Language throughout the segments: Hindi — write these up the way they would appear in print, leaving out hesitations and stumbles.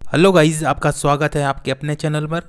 हेलो गाइस, आपका स्वागत है आपके अपने चैनल पर।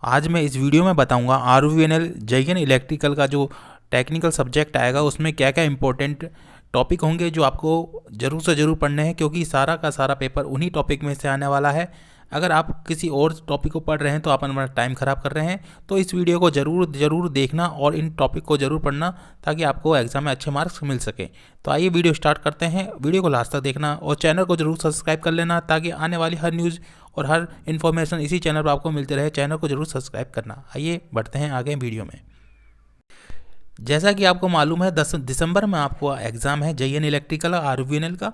आज मैं इस वीडियो में बताऊंगा आरवीएनएल जैन इलेक्ट्रिकल का जो टेक्निकल सब्जेक्ट आएगा उसमें क्या क्या इंपॉर्टेंट टॉपिक होंगे जो आपको ज़रूर से ज़रूर पढ़ने हैं, क्योंकि सारा का सारा पेपर उन्हीं टॉपिक में से आने वाला है। अगर आप किसी और टॉपिक को पढ़ रहे हैं तो आप अपना टाइम ख़राब कर रहे हैं। तो इस वीडियो को ज़रूर देखना और इन टॉपिक को ज़रूर पढ़ना ताकि आपको एग्ज़ाम में अच्छे मार्क्स मिल सके। तो आइए वीडियो स्टार्ट करते हैं। वीडियो को लास्ट तक देखना और चैनल को ज़रूर सब्सक्राइब कर लेना ताकि आने वाली हर न्यूज़ और हर इन्फॉर्मेशन इसी चैनल पर आपको मिलते रहे। चैनल को जरूर सब्सक्राइब करना। आइए बढ़ते हैं आगे वीडियो में। जैसा कि आपको मालूम है 10 दिसंबर में आपको एग्ज़ाम है जेईएन इलेक्ट्रिकल और आरवीएनएल का।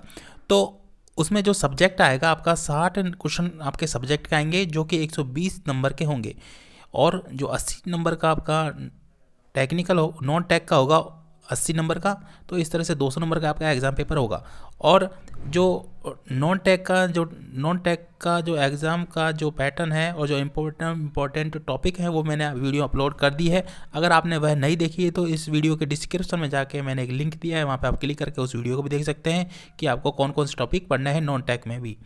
तो उसमें जो सब्जेक्ट आएगा आपका 60 क्वेश्चन आपके सब्जेक्ट के आएंगे जो कि 120 नंबर के होंगे, और जो 80 नंबर का आपका टेक्निकल हो नॉन टेक का होगा 80 नंबर का। तो इस तरह से 200 नंबर का आपका एग्ज़ाम पेपर होगा। और जो नॉन टेक का जो एग्ज़ाम का जो पैटर्न है और जो इम्पोर्टेंट टॉपिक है वो मैंने वीडियो अपलोड कर दी है। अगर आपने वह नहीं देखी है तो इस वीडियो के डिस्क्रिप्शन में जाके मैंने एक लिंक दिया है, वहाँ पे आप क्लिक करके उस वीडियो को भी देख सकते हैं कि आपको कौन कौन से टॉपिक पढ़ना है नॉन टेक में भी।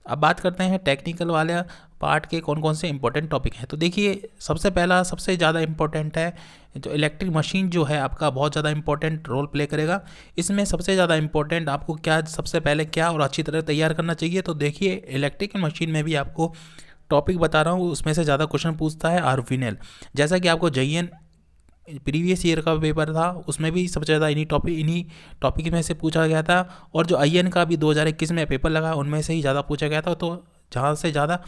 अब बात करते हैं टेक्निकल वाले पार्ट के कौन कौन से इंपॉर्टेंट टॉपिक हैं। तो देखिए, सबसे पहला सबसे ज़्यादा इंपॉर्टेंट है जो इलेक्ट्रिक मशीन जो है आपका बहुत ज़्यादा इंपॉर्टेंट रोल प्ले करेगा। इसमें सबसे ज़्यादा इंपॉर्टेंट आपको क्या सबसे पहले क्या और अच्छी तरह तैयार करना चाहिए। तो देखिए, इलेक्ट्रिक मशीन में भी आपको टॉपिक बता रहा हूँ, उसमें से ज़्यादा क्वेश्चन पूछता है आरवीएनएल। जैसा कि आपको जेईएन प्रीवियस ईयर का पेपर था उसमें भी सबसे ज़्यादा इन्हीं टॉपिक में से पूछा गया था, और जो आईएन का भी 2021 में पेपर लगा उनमें से ही ज़्यादा पूछा गया था। तो जहाँ से ज़्यादा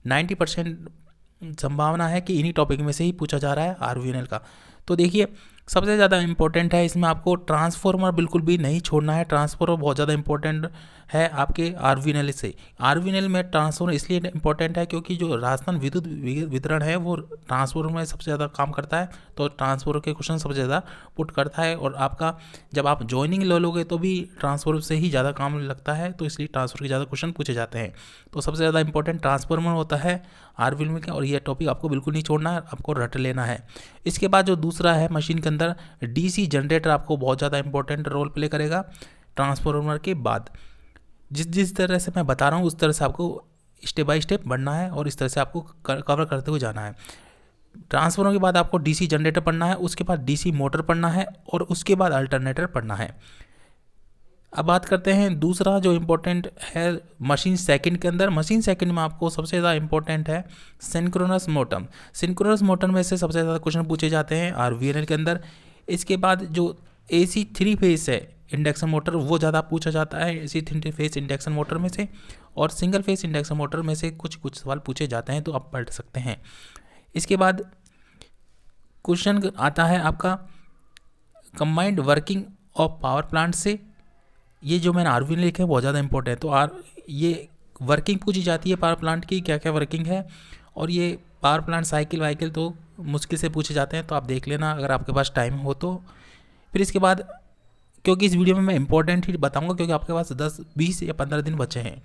90% संभावना है कि इन्हीं टॉपिक में से ही पूछा जा रहा है आरवीएनएल का। तो देखिए, सबसे ज़्यादा इंपॉर्टेंट है इसमें आपको ट्रांसफॉर्मर बिल्कुल भी नहीं छोड़ना है। ट्रांसफॉर्मर बहुत ज़्यादा इंपॉर्टेंट है आपके आरवीएनएल से। आरवीएनएल में ट्रांसफॉर्मर इसलिए इंपॉर्टेंट है क्योंकि जो राजस्थान विद्युत वितरण है वो ट्रांसफॉर्मर में सबसे ज़्यादा काम करता है। तो ट्रांसफॉर्मर के क्वेश्चन सबसे ज़्यादा पुट करता है, और आपका जब आप ज्वाइनिंग ले लोगे तो भी ट्रांसफॉर्मर से ही ज़्यादा काम लगता है, तो इसलिए ट्रांसफॉर्मर के ज़्यादा क्वेश्चन पूछे जाते हैं। तो सबसे ज़्यादा इंपॉर्टेंट ट्रांसफॉर्मर होता है आरवीएनएल में, और यह टॉपिक आपको बिल्कुल नहीं छोड़ना है, आपको रट लेना है। इसके बाद जो दूसरा है मशीन के अंदर डीसी जनरेटर आपको बहुत ज़्यादा इंपॉर्टेंट रोल प्ले करेगा ट्रांसफॉर्मर के बाद। जिस तरह से मैं बता रहा हूँ उस तरह से आपको स्टेप बाय स्टेप बढ़ना है और इस तरह से आपको कवर करते हुए जाना है। ट्रांसफॉर्मर के बाद आपको डीसी जनरेटर पढ़ना है, उसके बाद डीसी मोटर पढ़ना है, और उसके बाद अल्टरनेटर पढ़ना है। अब बात करते हैं दूसरा जो इम्पोर्टेंट है मशीन सेकंड के अंदर। मशीन सेकंड में आपको सबसे ज़्यादा इम्पोर्टेंट है सिंक्रोनस मोटर। सिंक्रोनस मोटर में से सबसे ज़्यादा क्वेश्चन पूछे जाते हैं आरवीएनएल के अंदर। इसके बाद जो एसी 3 फेस है इंडक्शन मोटर वो ज़्यादा पूछा जाता है एसी 3 फेस इंडक्शन मोटर में से, और सिंगल फेस इंडक्शन मोटर में से कुछ सवाल पूछे जाते हैं, तो आप पढ़ सकते हैं। इसके बाद क्वेश्चन आता है आपका combined working of power plant से। ये जो मैंने आरवीएनएल लिखा है बहुत ज़्यादा इंपॉर्टेंट है। तो ये वर्किंग पूछी जाती है पावर प्लांट की, क्या क्या वर्किंग है, और ये पावर प्लांट साइकिल वाइकिल तो मुश्किल से पूछे जाते हैं, तो आप देख लेना अगर आपके पास टाइम हो तो। फिर इसके बाद, क्योंकि इस वीडियो में मैं इंपॉर्टेंट ही बताऊंगा क्योंकि आपके पास 10, 20 या 15 दिन बचे हैं।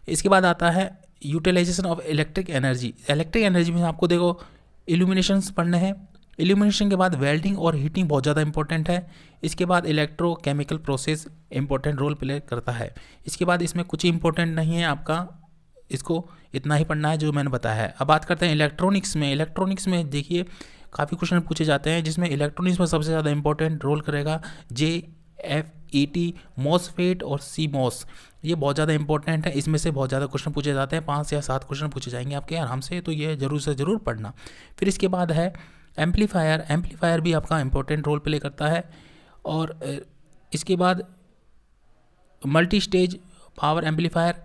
इसके बाद आता है utilisation of electric energy. Electric energy में आपको देखो इल्यूमिनेशंस पढ़ने हैं। इल्यूमिनेशन के बाद वेल्डिंग और हीटिंग बहुत ज़्यादा इंपॉर्टेंट है। इसके बाद electrochemical process important role play करता है। इसके बाद इसमें कुछ इंपॉर्टेंट नहीं है आपका, इसको इतना ही पढ़ना है जो मैंने बताया है। अब बात करते हैं इलेक्ट्रॉनिक्स में। इलेक्ट्रॉनिक्स में देखिए काफ़ी क्वेश्चन पूछे जाते हैं, जिसमें इलेक्ट्रॉनिक्स में सबसे ज़्यादा इंपॉर्टेंट रोल करेगा JFET, मॉसफेट और CMOS। ये बहुत ज़्यादा इंपॉर्टेंट है, इसमें से बहुत ज़्यादा क्वेश्चन पूछे जाते हैं। 5 या 7 क्वेश्चन पूछे जाएंगे आपके आराम से, तो ये जरूर से ज़रूर पढ़ना। फिर इसके बाद है एम्पलीफायर। एम्पलीफायर भी आपका इंपॉर्टेंट रोल प्ले करता है। और इसके बाद मल्टी स्टेज पावर एम्पलीफायर।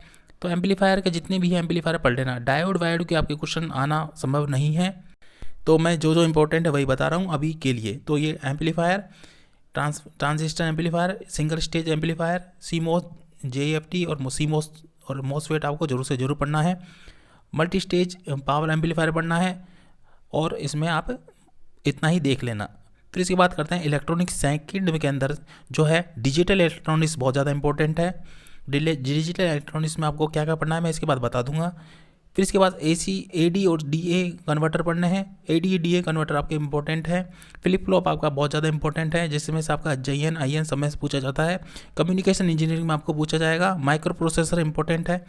तो एम्पलीफायर के जितने भी हैं एम्पलीफायर पढ़ लेना। डायोड वायोड के आपके क्वेश्चन आना संभव नहीं है, तो मैं जो इंपॉर्टेंट है वही बता रहा हूँ अभी के लिए। तो ये amplifier, transistor amplifier, single stage amplifier, CMOS, JFT और CMOS और MOSFET आपको जरूर से ज़रूर पढ़ना है। मल्टी स्टेज पावर एम्पलीफायर पढ़ना है, और इसमें आप इतना ही देख लेना। फिर इसके बाद करते हैं इलेक्ट्रॉनिक्स सेकंड के अंदर जो है डिजिटल इलेक्ट्रॉनिक्स बहुत ज़्यादा इंपॉर्टेंट है। डिजिटल इलेक्ट्रॉनिक्स में आपको क्या क्या पढ़ना है मैं इसके बाद बता दूंगा। फिर इसके बाद AC AD और DA कन्वर्टर पढ़ने हैं। AD DA कन्वर्टर आपके इंपॉर्टेंट है। फ्लिप फ्लॉप आपका बहुत ज़्यादा इंपॉर्टेंट है, जिसमें से आपका JN IN समय से पूछा जाता है। कम्युनिकेशन इंजीनियरिंग में आपको पूछा जाएगा। माइक्रो प्रोसेसर इंपॉर्टेंट है,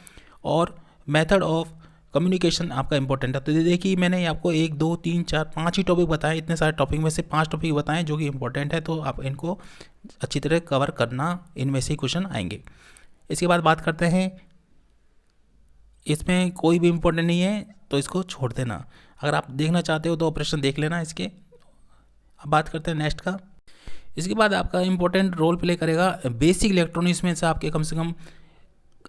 और मेथड ऑफ कम्युनिकेशन आपका इंपॉर्टेंट है। तो देखिए मैंने आपको 1 2 3 4 5 ही टॉपिक बताए, इतने सारे टॉपिक में से 5 टॉपिक बताएं जो कि इंपॉर्टेंट है, तो आप इनको अच्छी तरह कवर करना, इनमें से ही क्वेश्चन आएंगे। इसके बाद बात करते हैं, इसमें कोई भी इंपॉर्टेंट नहीं है तो इसको छोड़ देना, अगर आप देखना चाहते हो तो ऑपरेशन देख लेना इसके। अब बात करते हैं नेक्स्ट का। इसके बाद आपका इंपॉर्टेंट रोल प्ले करेगा बेसिक इलेक्ट्रॉनिक्स में से आपके कम से कम,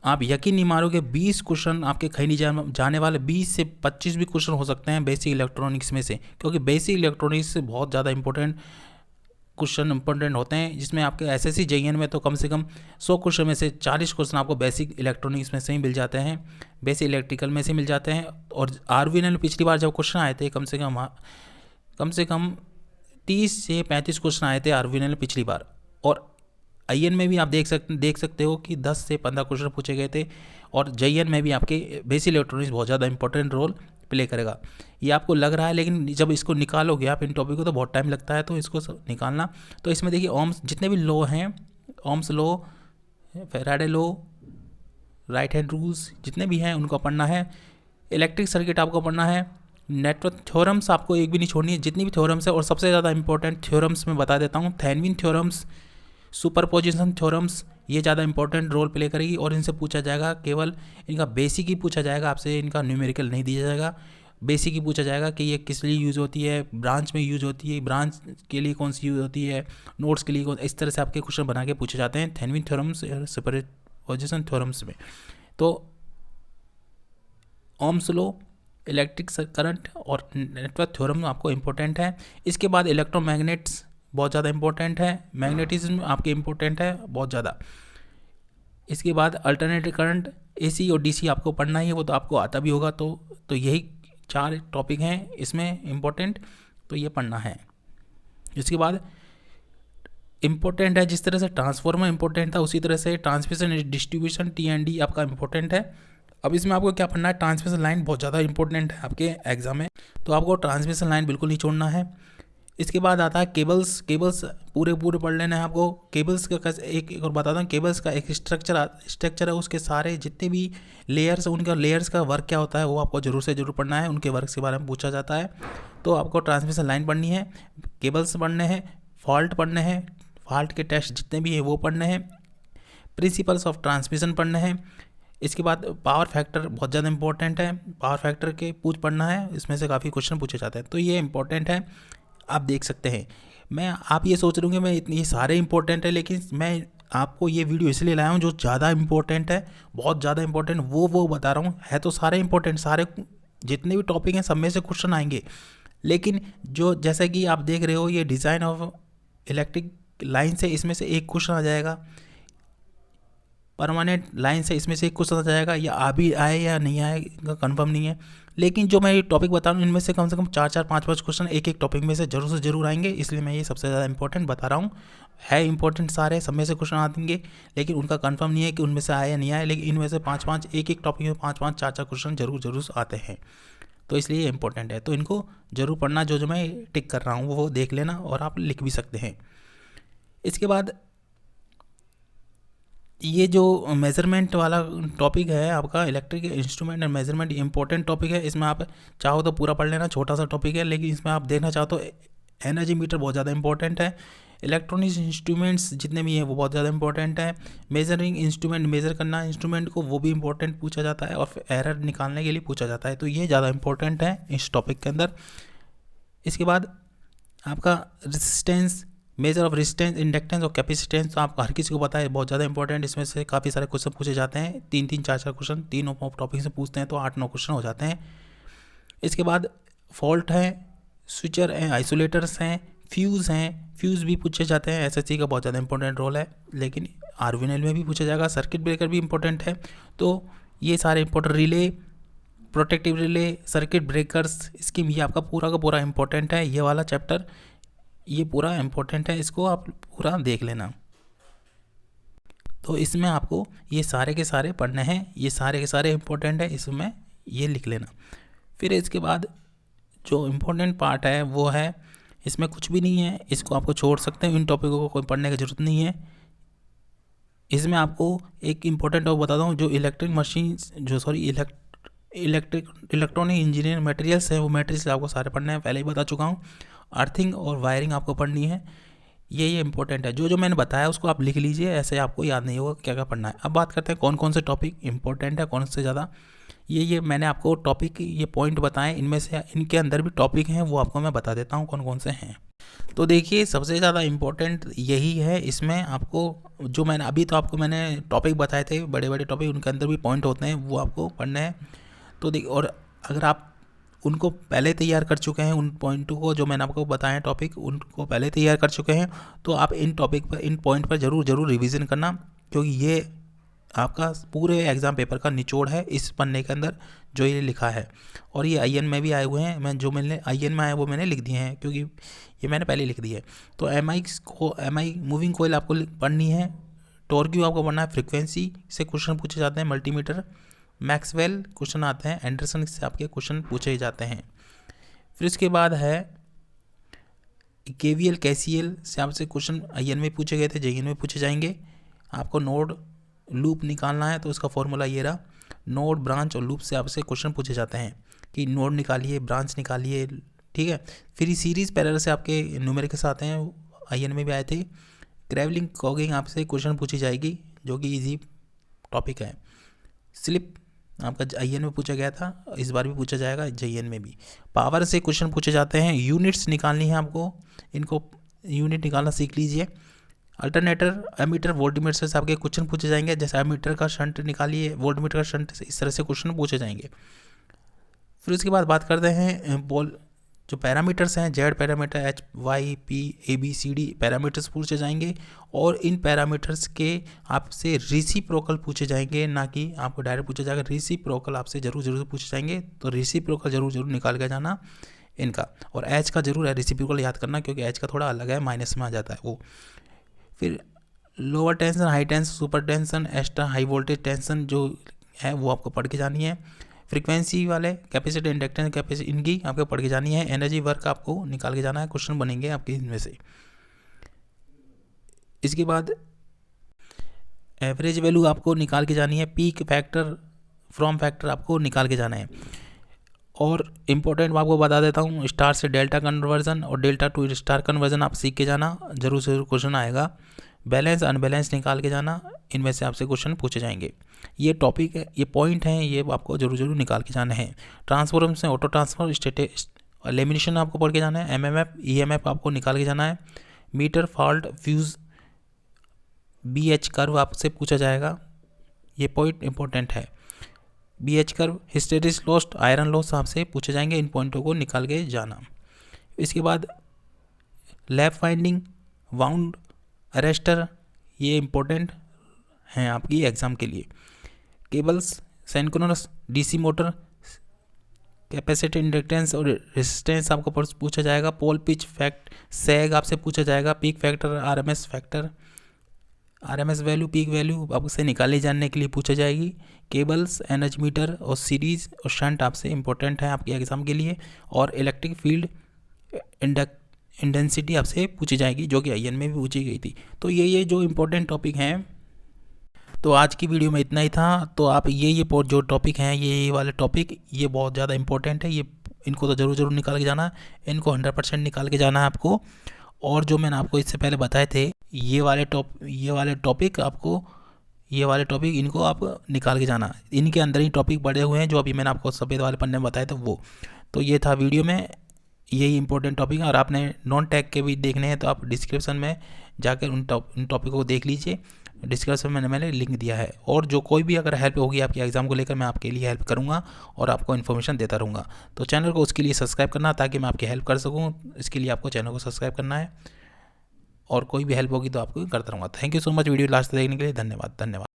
आप यकीन नहीं मारोगे, 20 क्वेश्चन आपके कहीं नहीं जाने वाले, 20 से 25 भी क्वेश्चन हो सकते हैं बेसिक इलेक्ट्रॉनिक्स में से, क्योंकि बेसिक इलेक्ट्रॉनिक्स से बहुत ज़्यादा इंपॉर्टेंट क्वेश्चन इंपॉर्टेंट होते हैं, जिसमें आपके एसएससी जेईएन में तो कम से कम 100 क्वेश्चन में से 40 क्वेश्चन आपको बेसिक इलेक्ट्रॉनिक्स में से ही मिल जाते हैं, बेसिक इलेक्ट्रिकल में से मिल जाते हैं। और आरवीएनएल में पिछली बार जब क्वेश्चन आए थे कम से कम 30 से 35 क्वेश्चन आए थे आरवीएनएल पिछली बार, और आईएन में भी आप देख सकते हो कि 10 से 15 क्वेश्चन पूछे गए थे, और जेईएन में भी आपके बेसिक इलेक्ट्रॉनिक्स बहुत ज़्यादा इंपॉर्टेंट रोल प्ले करेगा। ये आपको लग रहा है, लेकिन जब इसको निकालोगे आप इन टॉपिक को तो बहुत टाइम लगता है, तो इसको निकालना। तो इसमें देखिए ओम्स जितने भी लॉ हैं, Ohm's law, Faraday law, right hand rules जितने भी हैं उनको पढ़ना है। इलेक्ट्रिक सर्किट आपको पढ़ना है। नेटवर्क थ्योरम्स आपको एक भी नहीं छोड़नी है, जितनी भी थ्योरम्स है, और सबसे ज़्यादा इंपॉर्टेंट थ्योरम्स मैं बता देता हूँ, थेवेनिन थ्योरम्स, सुपरपोजिशन थ्योरम्स, ये ज़्यादा इंपॉर्टेंट रोल प्ले करेगी, और इनसे पूछा जाएगा, केवल इनका बेसिक ही पूछा जाएगा आपसे, इनका न्यूमेरिकल नहीं दिया जाएगा, बेसिक ही पूछा जाएगा कि ये किस लिए यूज़ होती है, ब्रांच में यूज़ होती है, ब्रांच के लिए कौन सी यूज़ होती है, नोट्स के लिए कौन, इस तरह से आपके क्वेश्चन बना के पूछे जाते हैं थेवेनिन थ्योरम्स और सुपरपोजिशन थ्योरम्स में। तो ओम्स लॉ, इलेक्ट्रिक करंट और नेटवर्क थ्योरम आपको इंपॉर्टेंट है। इसके बाद इलेक्ट्रोमैग्नेट्स बहुत ज़्यादा इंपॉर्टेंट है, मैग्नेटिज्म आपके इंपॉर्टेंट है बहुत ज़्यादा। इसके बाद अल्टरनेटिव करंट, एसी और डीसी आपको पढ़ना ही है, वो तो आपको आता भी होगा। तो यही 4 टॉपिक हैं इसमें इंपॉर्टेंट, तो ये पढ़ना है। इसके बाद इंपॉर्टेंट है, जिस तरह से ट्रांसफॉर्मर इंपॉर्टेंट था उसी तरह से ट्रांसमिशन डिस्ट्रीब्यूशन टी आपका इंपॉर्टेंट है। अब इसमें आपको क्या पढ़ना है, ट्रांसमिशन लाइन बहुत ज़्यादा इंपॉर्टेंट है आपके एग्जाम में, तो आपको ट्रांसमिशन लाइन बिल्कुल नहीं छोड़ना है। इसके बाद आता है केबल्स पूरे पढ़ लेना है आपको। केबल्स का एक और बताता हूँ, केबल्स का एक स्ट्रक्चर है, उसके सारे जितने भी लेयर्स, उनका लेयर्स का वर्क क्या होता है वो आपको जरूर से जरूर पढ़ना है, उनके वर्क के बारे में पूछा जाता है। तो आपको ट्रांसमिशन लाइन पढ़नी है, केबल्स पढ़ने हैं, फॉल्ट पढ़ने हैं, फॉल्ट के टेस्ट जितने भी हैं वो पढ़ने हैं, प्रिंसिपल्स ऑफ ट्रांसमिशन पढ़ने हैं। इसके बाद पावर फैक्टर बहुत ज़्यादा इंपॉर्टेंट है, पावर फैक्टर के पढ़ना है, इसमें से काफ़ी क्वेश्चन पूछे जाते हैं, तो ये इंपॉर्टेंट है, आप देख सकते हैं। आप ये सोच रहे होंगे मैं ये सारे इंपॉर्टेंट है, लेकिन मैं आपको ये वीडियो इसलिए लाया हूँ जो ज़्यादा इंपॉर्टेंट है, बहुत ज़्यादा इंपॉर्टेंट वो बता रहा हूँ। है तो सारे इंपॉर्टेंट, सारे जितने भी टॉपिक हैं सब में से क्वेश्चन आएंगे, लेकिन जो जैसा कि आप देख रहे हो ये डिज़ाइन ऑफ इलेक्ट्रिक लाइन से इसमें से एक क्वेश्चन आ जाएगा, परमानेंट लाइन से इसमें से एक क्वेश्चन आ जाएगा, या अभी आए या नहीं आए इनका कंफर्म नहीं है। लेकिन जो मैं ये टॉपिक बता रहा हूँ इनमें से कम 4 5 क्वेश्चन एक टॉपिक में से जरूर आएंगे, इसलिए मैं ये सबसे ज़्यादा इंपॉर्टेंट बता रहा हूँ। है इंपॉर्टेंट सारे, सब में से क्वेश्चन आएंगे, लेकिन उनका कंफर्म नहीं है कि उनमें से आए या नहीं आए, लेकिन इनमें से 5 एक टॉपिक में 5 4 क्वेश्चन जरूर आते हैं, तो इसलिए इंपॉर्टेंट है। तो इनको जरूर पढ़ना, जो मैं टिक कर रहा हूँ वो देख लेना, और आप लिख भी सकते हैं। इसके बाद ये जो मेज़रमेंट वाला टॉपिक है आपका, electric instrument and measurement, important topic है। इसमें आप चाहो तो पूरा पढ़ लेना, छोटा सा टॉपिक है, लेकिन इसमें आप देखना चाहो तो एनर्जी मीटर बहुत ज़्यादा इंपॉर्टेंट है। इलेक्ट्रॉनिक्स इंस्ट्रूमेंट्स जितने भी हैं वो बहुत ज़्यादा इंपॉर्टेंट है। मेजरिंग इंस्ट्रूमेंट, मेज़र करना इंस्ट्रूमेंट को, वो भी इंपॉर्टेंट पूछा जाता है, और फिर एरर निकालने के लिए पूछा जाता है, तो ये ज़्यादा इंपॉर्टेंट है इस टॉपिक के अंदर। इसके बाद आपका resistance, measure of resistance, inductance और कैपेसिटेंस, तो आपको हर किसी को पता है बहुत ज़्यादा इंपॉर्टेंट, इसमें से काफ़ी सारे क्वेश्चन पूछे जाते हैं, 3 4 क्वेश्चन तीनों टॉपिक से पूछते हैं, तो 8 9 क्वेश्चन हो जाते हैं। इसके बाद फॉल्ट है, स्विचर हैं, आइसोलेटर्स हैं, फ्यूज़ भी पूछे जाते हैं, एसएससी का बहुत ज़्यादा इंपॉर्टेंट रोल है, लेकिन आरवीएनएल में भी पूछा जाएगा। सर्किट ब्रेकर भी इंपॉर्टेंट है, तो ये सारे important, relay, protective relay, circuit breakers scheme, ये आपका पूरा का पूरा इंपॉर्टेंट है। ये वाला चैप्टर ये पूरा इंपॉर्टेंट है, इसको आप पूरा देख लेना। तो इसमें आपको ये सारे के सारे पढ़ने हैं, ये सारे के सारे इंपॉर्टेंट है, इसमें ये लिख लेना। फिर इसके बाद जो इम्पोर्टेंट पार्ट है वो है, इसमें कुछ भी नहीं है, इसको आपको छोड़ सकते हैं, इन टॉपिकों को कोई पढ़ने की ज़रूरत नहीं है। इसमें आपको एक इम्पॉर्टेंट टॉपिक बताता हूँ, जो electric machine, electronic engineering materials है, वो मटेरियल्स आपको सारे पढ़ने हैं, पहले ही बता चुका हूँ। अर्थिंग और वायरिंग आपको पढ़नी है, ये इंपॉर्टेंट है। जो जो मैंने बताया उसको आप लिख लीजिए, ऐसे आपको याद नहीं होगा क्या क्या पढ़ना है। अब बात करते हैं कौन कौन से टॉपिक इंपॉर्टेंट है, कौन से ज़्यादा। ये मैंने आपको टॉपिक, ये पॉइंट बताएं, इनमें से इनके अंदर भी टॉपिक हैं, वो आपको मैं बता देता हूँ कौन कौन से हैं। तो देखिए सबसे ज़्यादा इम्पोर्टेंट यही है इसमें आपको, जो मैंने अभी तो आपको मैंने टॉपिक बताए थे, बड़े बड़े टॉपिक, उनके अंदर भी पॉइंट होते हैं, वो आपको पढ़ने हैं। तो देखिए, और अगर आप उनको पहले तैयार कर चुके हैं, उन पॉइंटों को जो मैंने आपको बताया टॉपिक, उनको पहले तैयार कर चुके हैं, तो आप इन टॉपिक पर, इन पॉइंट पर ज़रूर रिवीजन करना, क्योंकि ये आपका पूरे एग्ज़ाम पेपर का निचोड़ है इस पन्ने के अंदर जो ये लिखा है। और ये IN में भी आए हुए हैं, मैंने IN में आए वो मैंने लिख दिए हैं, क्योंकि ये मैंने पहले लिख दिए। तो MI मूविंग कोयल आपको पढ़नी है, टॉर्क आपको पढ़ना है, फ्रीक्वेंसी से क्वेश्चन पूछे जाते हैं, मल्टीमीटर, मैक्सवेल क्वेश्चन आते हैं, एंडरसन से आपके क्वेश्चन पूछे जाते हैं। फिर इसके बाद है KVL KCL से आपसे क्वेश्चन IN में पूछे गए थे, JN में पूछे जाएंगे। आपको नोड लूप निकालना है, तो उसका फॉर्मूला ये रहा, नोड ब्रांच और लूप से आपसे क्वेश्चन पूछे जाते हैं कि नोड निकालिए, ब्रांच निकालिए, ठीक है। फिर सीरीज पैरेलल से आपके न्यूमेरिकल्स आते हैं, IN में भी आए थे। ट्रैवलिंग कॉगिंग आपसे क्वेश्चन पूछी जाएगी, जो कि इजी टॉपिक है। स्लिप आपका IN में पूछा गया था, इस बार भी पूछा जाएगा, JN में भी। पावर से क्वेश्चन पूछे जाते हैं, यूनिट्स निकालनी है आपको, इनको यूनिट निकालना सीख लीजिए। अल्टरनेटर, एमीटर, वोल्टमीटर से आपके क्वेश्चन पूछे जाएंगे, जैसे एमीटर का शंट निकालिए, वोल्टमीटर का शंट, इस तरह से क्वेश्चन पूछे जाएंगे। फिर उसके बाद बात करते हैं जो पैरामीटर्स हैं, Z parameter, H, Y, P, A, B, C, D parameters पूछे जाएंगे, और इन पैरामीटर्स के आपसे रेसिप्रोकल पूछे जाएंगे, ना कि आपको डायरेक्ट पूछा जाएगा। रेसिप्रोकल आपसे जरूर पूछे जाएंगे, तो रेसिप्रोकल जरूर निकाल के जाना इनका। और H का जरूर है रेसिप्रोकल याद करना, क्योंकि H का थोड़ा अलग है, माइनस में आ जाता है वो। फिर lower tension, high tension, super tension, extra high voltage tension जो है वो आपको पढ़ के जानी है। फ्रीक्वेंसी वाले, कैपेसिटी, इंडक्टेंस, कैपेसिटी, इनकी आपको पढ़ के जानी है। एनर्जी वर्क आपको निकाल के जाना है, क्वेश्चन बनेंगे आपके इनमें से। इसके बाद एवरेज वैल्यू आपको निकाल के जानी है, पीक फैक्टर, फ्रॉम फैक्टर आपको निकाल के जाना है। और इम्पोर्टेंट मैं आपको बता देता हूँ, स्टार से डेल्टा कन्वर्जन और डेल्टा टू स्टार कन्वर्जन आप सीख के जाना, जरूर क्वेश्चन आएगा। बैलेंस अनबैलेंस निकाल के जाना, इनमें से आपसे क्वेश्चन पूछे जाएंगे। ये टॉपिक है, ये पॉइंट हैं, ये आपको जरूर निकाल के जाना है। ट्रांसफॉर्म से ऑटो ट्रांसफॉर्म, लेमिनेशन आपको पढ़ के जाना है। MMF EMF आपको निकाल के जाना है। Meter, fault, fuse, BH curve आपसे पूछा जाएगा, ये पॉइंट इंपॉर्टेंट है। BH curve, hysteresis lost, iron loss आपसे पूछे जाएंगे, इन पॉइंटों को निकाल के जाना। इसके बाद लैप फाइंडिंग, वाउंड अरेस्टर, ये इंपॉर्टेंट हैं आपकी एग्ज़ाम के लिए। Cables, synchronous DC motor, capacity, inductance और रेजिस्टेंस आपको पूछा जाएगा। पोल पिच, फैक्ट, सैग आपसे पूछा जाएगा। Peak factor, RMS factor, RMS value, peak value आपसे निकाले जाने के लिए पूछा जाएगी। केबल्स, एनर्जी मीटर और सीरीज और शंट आपसे इंपॉर्टेंट है आपके एग्ज़ाम के लिए। और इलेक्ट्रिक फील्ड इंटेंसिटी आपसे पूछी जाएगी, जो कि IN में भी पूछी गई थी। तो ये जो इम्पोर्टेंट टॉपिक हैं, तो आज की वीडियो में इतना ही था। तो आप ये जो टॉपिक हैं, ये वाले टॉपिक, ये बहुत ज़्यादा इंपॉर्टेंट है, ये इनको तो जरूर निकाल के जाना है, इनको 100% निकाल के जाना है आपको। और जो मैंने आपको इससे पहले बताए थे, ये वाले टॉपिक आपको, ये वाले टॉपिक इनको आप निकाल के जाना। इनके अंदर ही टॉपिक बड़े हुए हैं, जो अभी मैंने आपको सफ़ेद वाले पन्ने में बताए थे वो। तो ये था वीडियो में, यही इंपॉर्टेंट टॉपिक है। और आपने नॉन टैग के भी देखने हैं, तो आप डिस्क्रिप्शन में जाकर उन टॉपिक को देख लीजिए, डिस्क्रिप्शन में मैंने लिंक दिया है। और जो कोई भी अगर हेल्प होगी आपके एग्ज़ाम को लेकर, मैं आपके लिए हेल्प करूंगा और आपको इन्फॉर्मेशन देता रहूँगा। तो चैनल को उसके लिए सब्सक्राइब करना, ताकि मैं आपकी हेल्प कर सकूँ, इसके लिए आपको चैनल को सब्सक्राइब करना है। और कोई भी हेल्प होगी तो आपको करता रहूँगा। Thank you so much video last देखने के लिए, धन्यवाद।